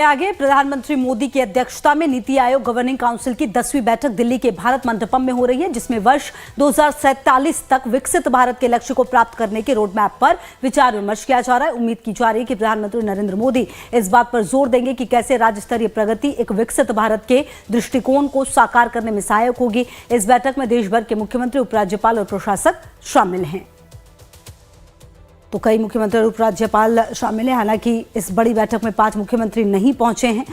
आगे प्रधानमंत्री मोदी की अध्यक्षता में नीति आयोग गवर्निंग काउंसिल की 10वीं बैठक दिल्ली के भारत मंडपम में हो रही है, जिसमें वर्ष 2047 तक विकसित भारत के लक्ष्य को प्राप्त करने के रोड मैप पर विचार विमर्श किया जा रहा है। उम्मीद की जा रही है कि प्रधानमंत्री नरेंद्र मोदी इस बात पर जोर देंगे कि कैसे राज्य स्तरीय प्रगति एक विकसित भारत के दृष्टिकोण को साकार करने में सहायक होगी। इस बैठक में देश भर के मुख्यमंत्री, उपराज्यपाल और प्रशासक शामिल हैं। तो कई मुख्यमंत्री और उपराज्यपाल शामिल हैं। हालांकि इस बड़ी बैठक में 5 मुख्यमंत्री नहीं पहुंचे हैं,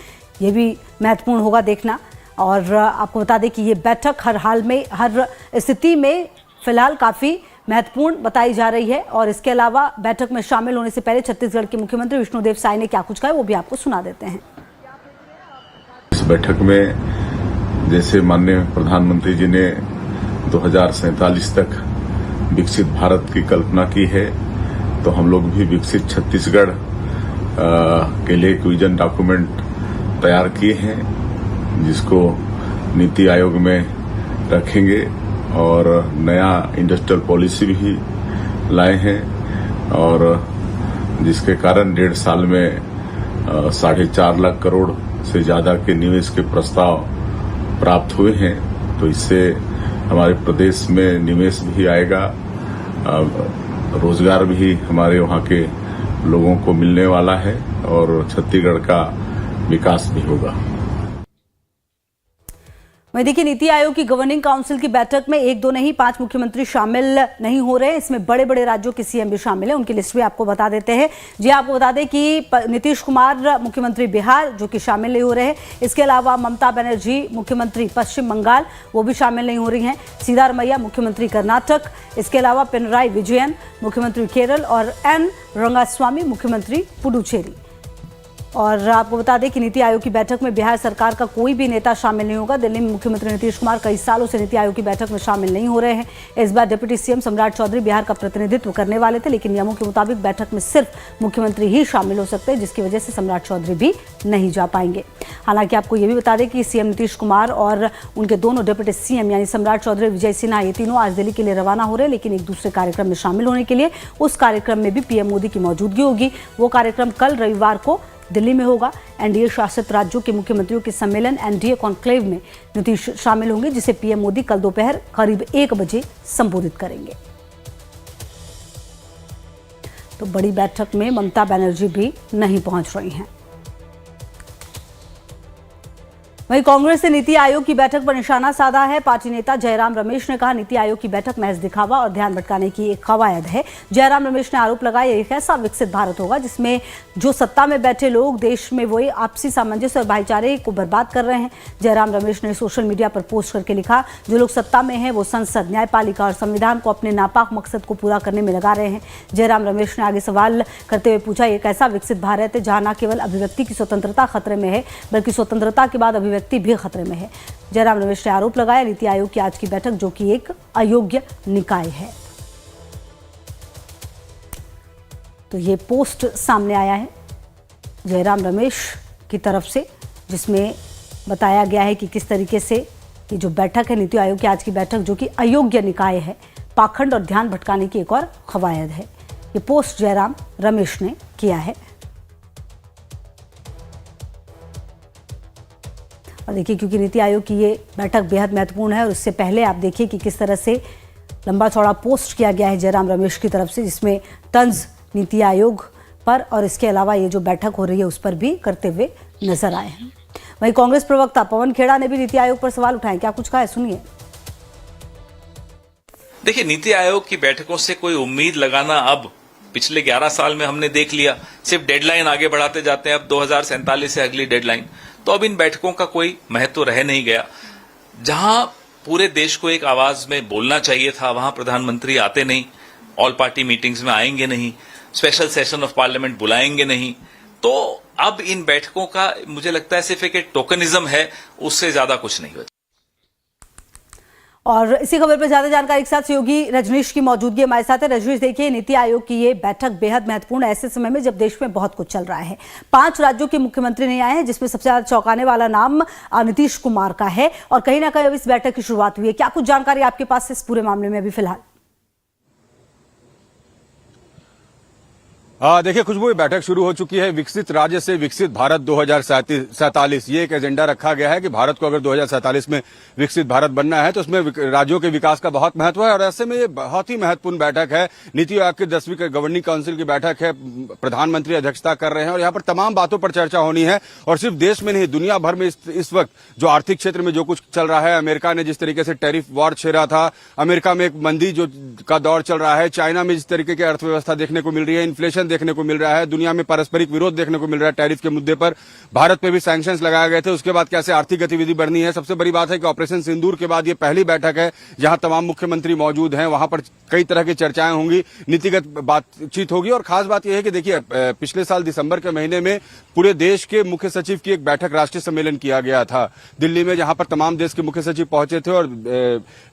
ये भी महत्वपूर्ण होगा देखना। और आपको बता दें कि ये बैठक हर हाल में, हर स्थिति में फिलहाल काफ़ी महत्वपूर्ण बताई जा रही है। और इसके अलावा बैठक में शामिल होने से पहले छत्तीसगढ़ के मुख्यमंत्री विष्णुदेव साय ने क्या कुछ कहा, वो भी आपको सुना देते हैं। इस बैठक में जैसे माननीय प्रधानमंत्री जी ने 2047 तक विकसित भारत की कल्पना की है, तो हम लोग भी विकसित छत्तीसगढ़ के लिए एक विजन डॉक्यूमेंट तैयार किए हैं, जिसको नीति आयोग में रखेंगे और नया इंडस्ट्रियल पॉलिसी भी लाए हैं, और जिसके कारण 1.5 साल में 4.5 लाख करोड़ से ज्यादा के निवेश के प्रस्ताव प्राप्त हुए हैं। तो इससे हमारे प्रदेश में निवेश भी आएगा, रोजगार भी हमारे वहाँ के लोगों को मिलने वाला है और छत्तीसगढ़ का विकास भी होगा। वहीं देखिए, नीति आयोग की गवर्निंग काउंसिल की बैठक में 1-2 नहीं 5 मुख्यमंत्री शामिल नहीं हो रहे हैं। इसमें बड़े बड़े राज्यों के सीएम भी शामिल हैं, उनकी लिस्ट भी आपको बता देते हैं। जी, आपको बता दें कि नीतीश कुमार मुख्यमंत्री बिहार जो कि शामिल नहीं हो रहे हैं। इसके अलावा ममता बनर्जी मुख्यमंत्री पश्चिम बंगाल, वो भी शामिल नहीं हो रही हैं। सिद्धारमैया मुख्यमंत्री कर्नाटक, इसके अलावा पिनराई विजयन मुख्यमंत्री केरल और एन रंगास्वामी मुख्यमंत्री पुडुचेरी। और आपको बता दें कि नीति आयोग की बैठक में बिहार सरकार का कोई भी नेता शामिल नहीं होगा। दिल्ली में मुख्यमंत्री नीतीश कुमार कई सालों से नीति आयोग की बैठक में शामिल नहीं हो रहे हैं। इस बार डिप्टी सीएम सम्राट चौधरी बिहार का प्रतिनिधित्व करने वाले थे, लेकिन नियमों के मुताबिक बैठक में सिर्फ मुख्यमंत्री ही शामिल हो सकते हैं, जिसकी वजह से सम्राट चौधरी भी नहीं जा पाएंगे। हालांकि आपको ये भी बता दें कि सीएम नीतीश कुमार और उनके दोनों डिप्टी सीएम यानी सम्राट चौधरी, विजय सिन्हा, ये तीनों आज दिल्ली के लिए रवाना हो रहे हैं, लेकिन एक दूसरे कार्यक्रम में शामिल होने के लिए। उस कार्यक्रम में भी पीएम मोदी की मौजूदगी होगी। वो कार्यक्रम कल रविवार को दिल्ली में होगा। एनडीए शासित राज्यों के मुख्यमंत्रियों के सम्मेलन एनडीए कॉन्क्लेव में नीतीश शामिल होंगे, जिसे पीएम मोदी कल दोपहर करीब 1 बजे संबोधित करेंगे। तो बड़ी बैठक में ममता बनर्जी भी नहीं पहुंच रही हैं। वहीं कांग्रेस ने नीति आयोग की बैठक पर निशाना साधा है। पार्टी नेता जयराम रमेश ने कहा, नीति आयोग की बैठक महज दिखावा और ध्यान भटकाने की एक कवायद है। जयराम रमेश ने आरोप लगाया, एक ऐसा विकसित भारत होगा जिसमें जो सत्ता में बैठे लोग देश में वही आपसी सामंजस्य और भाईचारे को बर्बाद कर रहे हैं। जयराम रमेश ने सोशल मीडिया पर पोस्ट करके लिखा, जो लोग सत्ता में हैं वो संसद, न्यायपालिका और संविधान को अपने नापाक मकसद को पूरा करने में लगा रहे हैं। जयराम रमेश ने आगे सवाल करते हुए पूछा, एक ऐसा विकसित भारत है जहां न केवल अभिव्यक्ति की स्वतंत्रता खतरे में है, बल्कि स्वतंत्रता के बाद अभिव्यक्ति भी खतरे में है। जयराम रमेश ने आरोप लगाया, नीति आयोग की आज की बैठक जो कि एक अयोग्य निकाय है। तो ये पोस्ट सामने आया है जयराम रमेश की तरफ से, जिसमें बताया गया है कि किस तरीके से ये जो बैठक है नीति आयोग की आज की बैठक जो कि अयोग्य निकाय है, पाखंड और ध्यान भटकाने की एक और कवायद है। ये पोस्ट जयराम रमेश ने किया है। और देखिए, क्योंकि नीति आयोग की ये बैठक बेहद महत्वपूर्ण है, और उससे पहले आप देखिए कि किस तरह से लंबा चौड़ा पोस्ट किया गया है जयराम रमेश की तरफ से, जिसमें तंज नीति आयोग पर और इसके अलावा ये जो बैठक हो रही है उस पर भी करते हुए नजर आए हैं। वहीं कांग्रेस प्रवक्ता पवन खेड़ा ने भी नीति आयोग पर सवाल उठाए, क्या कुछ कहा है, सुनिए। देखिए, नीति आयोग की बैठकों से कोई उम्मीद लगाना अब पिछले 11 साल में हमने देख लिया, सिर्फ डेडलाइन आगे बढ़ाते जाते हैं। अब 2047 से अगली डेडलाइन, तो अब इन बैठकों का कोई महत्व रह नहीं गया। जहां पूरे देश को एक आवाज में बोलना चाहिए था, वहां प्रधानमंत्री आते नहीं, ऑल पार्टी मीटिंग्स में आएंगे नहीं, स्पेशल सेशन ऑफ पार्लियामेंट बुलाएंगे नहीं। तो अब इन बैठकों का मुझे लगता है सिर्फ एक टोकनिज्म है, उससे ज्यादा कुछ नहीं होता। और इसी खबर पर ज्यादा जानकारी के साथ सहयोगी रजनीश की मौजूदगी हमारे साथ है। रजनीश, देखिए, नीति आयोग की ये बैठक बेहद महत्वपूर्ण है ऐसे समय में जब देश में बहुत कुछ चल रहा है। 5 राज्यों के मुख्यमंत्री नहीं आए हैं, जिसमें सबसे ज्यादा चौंकाने वाला नाम नीतीश कुमार का है, और कहीं ना कहीं अब इस बैठक की शुरुआत हुई है। क्या कुछ जानकारी आपके पास इस पूरे मामले में अभी फिलहाल? देखिए खुशबू, बैठक शुरू हो चुकी है। विकसित राज्य से विकसित भारत 2047 ये एक एजेंडा रखा गया है कि भारत को अगर 2047 में विकसित भारत बनना है तो उसमें राज्यों के विकास का बहुत महत्व है। और ऐसे में ये बहुत ही महत्वपूर्ण बैठक है। नीति आयोग की 10वीं गवर्निंग काउंसिल की बैठक है, प्रधानमंत्री अध्यक्षता कर रहे हैं और यहाँ पर तमाम बातों पर चर्चा होनी है। और सिर्फ देश में नहीं, दुनिया भर में इस वक्त जो आर्थिक क्षेत्र में जो कुछ चल रहा है, अमेरिका ने जिस तरीके से टैरिफ वॉर छेड़ा था, अमेरिका में एक मंदी जो का दौर चल रहा है, चाइना में जिस तरीके की अर्थव्यवस्था देखने को मिल रही है, इन्फ्लेशन देखने को मिल रहा है, दुनिया में पारस्परिक विरोध देखने को मिल रहा है टैरिफ के मुद्दे पर, भारत पे भी सैंक्शंस लगाए गए थे, उसके बाद कैसे आर्थिक गतिविधि बढ़नी है। सबसे बड़ी बात है कि ऑपरेशन सिंदूर के बाद ये पहली बैठक है जहां तमाम मुख्यमंत्री मौजूद हैं। वहां पर कई तरह की चर्चाएं होंगी, नीतिगत बातचीत होगी। और खास बात यह है कि देखिए, पिछले साल दिसंबर के महीने में पूरे देश के मुख्य सचिव की एक बैठक, राष्ट्रीय सम्मेलन किया गया था दिल्ली में, जहां पर तमाम देश के मुख्य सचिव पहुंचे थे और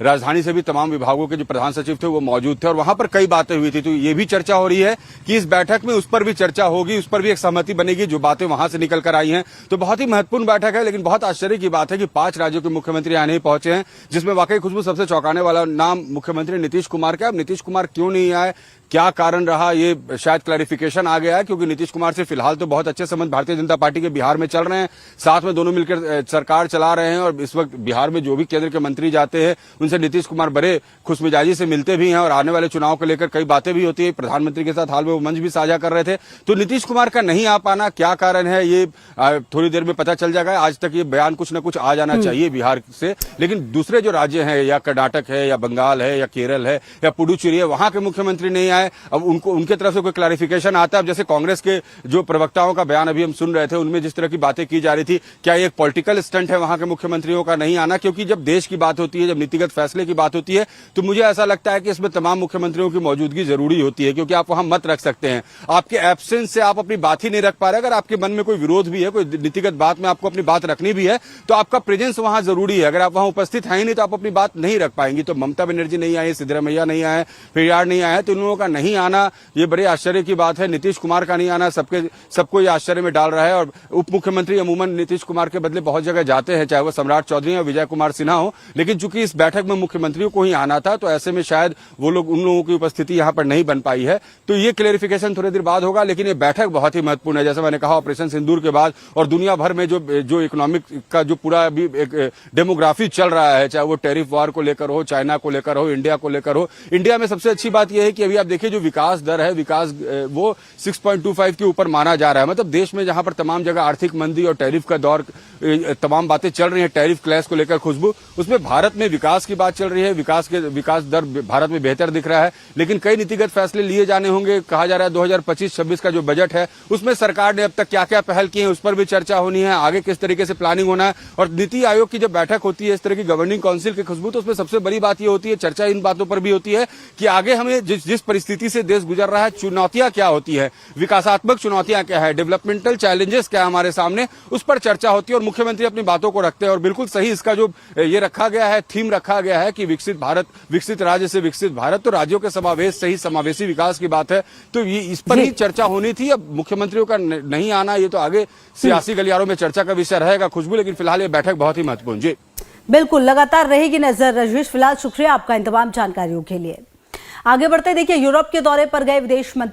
राजधानी से भी तमाम विभागों के जो प्रधान सचिव थे वो मौजूद थे और वहां पर कई बातें हुई थी। तो ये भी चर्चा हो रही है कि इस बैठक में उस पर भी चर्चा होगी, उस पर भी एक सहमति बनेगी जो बातें वहां से निकल कर आई हैं। तो बहुत ही महत्वपूर्ण बैठक है। लेकिन बहुत आश्चर्य की बात है कि 5 राज्यों के मुख्यमंत्री आने ही पहुंचे हैं, जिसमें वाकई खुशबू सबसे चौंकाने वाला नाम मुख्यमंत्री नीतीश कुमार का। अब नीतीश कुमार क्यों नहीं आए, क्या कारण रहा, ये शायद क्लैरिफिकेशन आ गया है, क्योंकि नीतीश कुमार से फिलहाल तो बहुत अच्छे संबंध भारतीय जनता पार्टी के बिहार में चल रहे हैं, साथ में दोनों मिलकर सरकार चला रहे हैं। और इस वक्त बिहार में जो भी केंद्र के मंत्री जाते हैं उनसे नीतीश कुमार बड़े खुशमिजाजी से मिलते भी हैं और आने वाले चुनाव को लेकर कई बातें भी होती है। प्रधानमंत्री के साथ हाल में वो मंच भी साझा कर रहे थे। तो नीतीश कुमार का नहीं आ पाना क्या कारण है, ये थोड़ी देर में पता चल जाएगा। आज तक ये बयान कुछ न कुछ आ जाना चाहिए बिहार से, लेकिन दूसरे जो राज्य हैं, या कर्नाटक है, या बंगाल है, या केरल है, या पुडुचेरी है, वहां के मुख्यमंत्री नहीं आए। अब उनके तरफ से कोई क्लैरिफिकेशन आता है। अब जैसे कांग्रेस के जो प्रवक्ताओं का बयान अभी हम सुन रहे थे, उनमें जिस तरह की बातें की जा रही थी, क्या ये एक पॉलिटिकल स्टंट है वहां के मुख्यमंत्रियों का नहीं आना? क्योंकि जब देश की बात होती है, जब नीतिगत फैसले की बात होती है, तो मुझे ऐसा लगता है कि इसमें तमाम मुख्यमंत्रियों की मौजूदगी जरूरी होती है, क्योंकि आप वहां मत रख सकते हैं। आपके एब्सेंस से आप अपनी बात ही नहीं रख पा रहे। अगर आपके मन में कोई विरोध भी है, कोई नीतिगत बात में आपको अपनी बात रखनी भी है, तो आपका प्रेजेंस वहां जरूरी है। अगर आप वहां उपस्थित हैं ही नहीं तो आप अपनी बात नहीं रख पाएंगी। तो ममता बनर्जी नहीं आए, सिद्धरामैया नहीं आए, पेरियार नहीं आए, तो इन लोगों का नहीं आना ये बड़े आश्चर्य की बात है। नीतीश कुमार का नहीं आना सबको ये आश्चर्य में डाल रहा है। और उप मुख्यमंत्री अमूमन नीतीश कुमार के बदले बहुत जगह जाते हैं, चाहे वो सम्राट चौधरी और विजय कुमार सिन्हा हो, लेकिन चूंकि इस बैठक में मुख्यमंत्रियों को ही आना था, तो ऐसे में शायद वो लोग, उन लोगों की उपस्थिति यहां पर नहीं बन पाई है। तो ये क्लेरिफिकेशन थोड़ी देर बाद होगा। लेकिन ये बैठक बहुत ही महत्वपूर्ण है, जैसे मैंने कहा, ऑपरेशन सिंदूर के बाद और दुनिया भर में जो इकोनॉमिक का जो पूरा अभी एक डेमोग्राफी चल रहा है, चाहे वो टैरिफ वार को लेकर हो, चाइना को लेकर हो, इंडिया को लेकर हो। इंडिया में सबसे अच्छी बात यह है कि अभी आप देखिए जो विकास दर है, विकास वो 6.25 के ऊपर माना जा रहा है। मतलब देश में जहां पर तमाम जगह आर्थिक मंदी और टैरिफ का दौर, तमाम बातें चल रही हैं टैरिफ क्लैश को लेकर खुशबू, उसमें भारत में विकास की बात चल रही है। विकास दर भारत में बेहतर दिख रहा है। लेकिन कई नीतिगत फैसले लिए जाने होंगे। कहा जा रहा है 2025-26 का जो बजट है उसमें सरकार ने अब तक क्या क्या पहल की है, उस पर भी चर्चा होनी है। आगे किस तरीके से प्लानिंग होना है। और नीति आयोग की जब बैठक होती है इस तरह की गवर्निंग काउंसिल की खुशबू, तो उसमें सबसे बड़ी बात यह होती है, चर्चा इन बातों पर भी होती है कि आगे हमें जिस परिस्थिति से देश गुजर रहा है, चुनौतियां क्या होती है, विकासात्मक चुनौतियां क्या है, डेवलपमेंटल चैलेंजेस क्या है हमारे सामने, उस पर चर्चा होती है। और मुख्यमंत्री अपनी बातों को रखते हैं। और बिल्कुल सही इसका जो ये रखा गया है, थीम रखा गया है कि विकसित भारत, विकसित राज्य से विकसित भारत, तो राज्यों के समावेश से ही समावेशी विकास की बात है। तो ये इस पर ही चर्चा होनी थी। अब मुख्यमंत्रियों का नहीं आना, ये तो आगे सियासी गलियारों में चर्चा का विषय रहेगा खुशबू। लेकिन फिलहाल ये बैठक बहुत ही महत्वपूर्ण। जी बिल्कुल, लगातार रहेगी नजर। रजनीश, फिलहाल शुक्रिया आपका इन तमाम जानकारियों के लिए। आगे बढ़ते देखिए, यूरोप के दौरे पर गए विदेश मंत्री